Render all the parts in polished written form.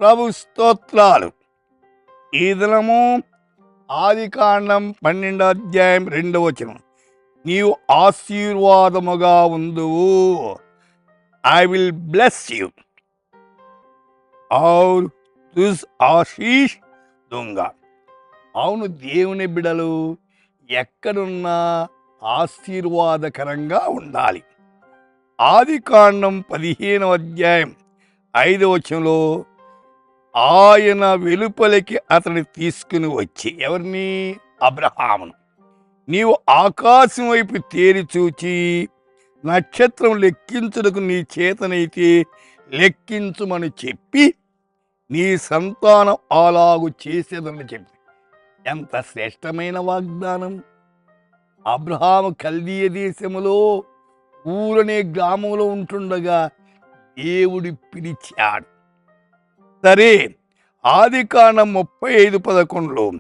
ప్రభు స్తోత్రాలు. ఈ దినము ఆదికాండం 12 నీవు ఆశీర్వాదముగా ఉందువు. ఐ విల్ బ్లెస్ యూ और तुझ आशीष दूंगा. అవును, దేవుని బిడలు ఎక్కడున్నా ఆశీర్వాదకరంగా ఉండాలి. ఆదికాండం 15 ఆయన వెలుపలికి అతన్ని తీసుకుని వచ్చి, ఎవరిని? అబ్రహామును. నీవు ఆకాశం వైపు తేరి చూచి నక్షత్రం లెక్కించుటకు నీ చేతనైతే లెక్కించుమని చెప్పి నీ సంతానం అలాగు చేసేదని చెప్పి. ఎంత శ్రేష్టమైన వాగ్దానం! అబ్రహాము కల్దీయ దేశములో ఊరనే గ్రామంలో ఉంటుండగా దేవుడు పిలిచాడు. సరే, ఆదికాండం 35:11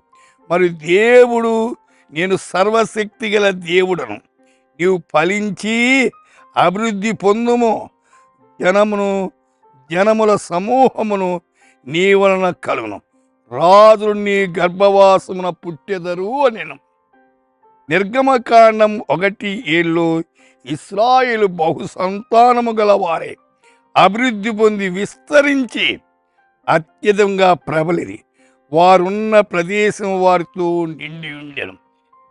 మరి దేవుడు, నేను సర్వశక్తి గల దేవుడను, నీవు ఫలించి అభివృద్ధి పొందుము, జనముల సమూహమును నీ వలన కలుగును, రాజులు నీ గర్భవాసమున పుట్టెదరు అనెను. నిర్గమకాండం 1:7 ఇశ్రాయేలు బహు సంతానము గలవారే అభివృద్ధి పొంది విస్తరించి అత్యధికంగా ప్రబలిరి, వారున్న ప్రదేశం వారితో నిండి ఉండెను.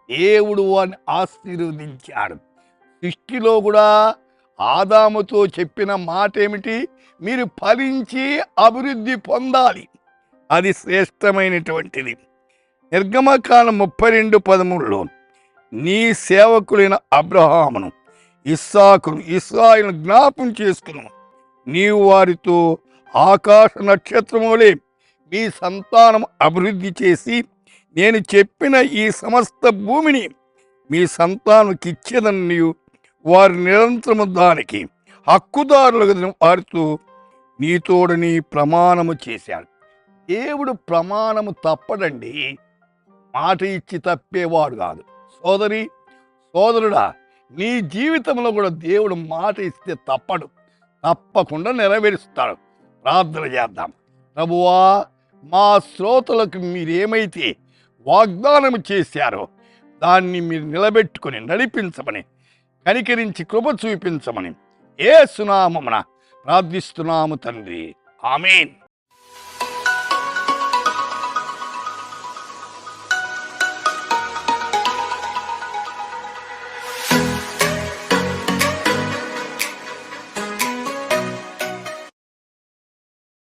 దేవుడు వారిని ఆశీర్వదించాడు. సృష్టిలో కూడా ఆదాముతో చెప్పిన మాట ఏమిటి? మీరు ఫలించి అభివృద్ధి పొందాలి. అది శ్రేష్టమైనటువంటిది. నిర్గమకాండం 32:13 నీ సేవకులైన అబ్రహామును, ఇస్సాకును, ఇశ్రాయేలును జ్ఞాపం చేసుకును, నీవు వారితో ఆకాశ నక్షత్రములే మీ సంతానం అభివృద్ధి చేసి నేను చెప్పిన ఈ సమస్త భూమిని మీ సంతానంకి ఇచ్చేదని నీవు వారి నిరంతరము దానికి హక్కుదారులుగా వారితో నీతోడని ప్రమాణము చేశాడు. దేవుడు ప్రమాణము తప్పడండి, మాట ఇచ్చి తప్పేవాడు కాదు. సోదరి, సోదరుడా, నీ జీవితంలో కూడా దేవుడు మాట ఇస్తే తప్పడు, తప్పకుండా నెరవేరుస్తాడు. ప్రార్థన చేద్దాం. ప్రభువా, మా శ్రోతలకు మీరేమైతే వాగ్దానం చేశారో దాన్ని మీరు నిలబెట్టుకొని నడిపించమని, కనికరించి కృప చూపించమని యేసు నామమున ప్రార్థిస్తున్నాము తండ్రి. ఆమేన్.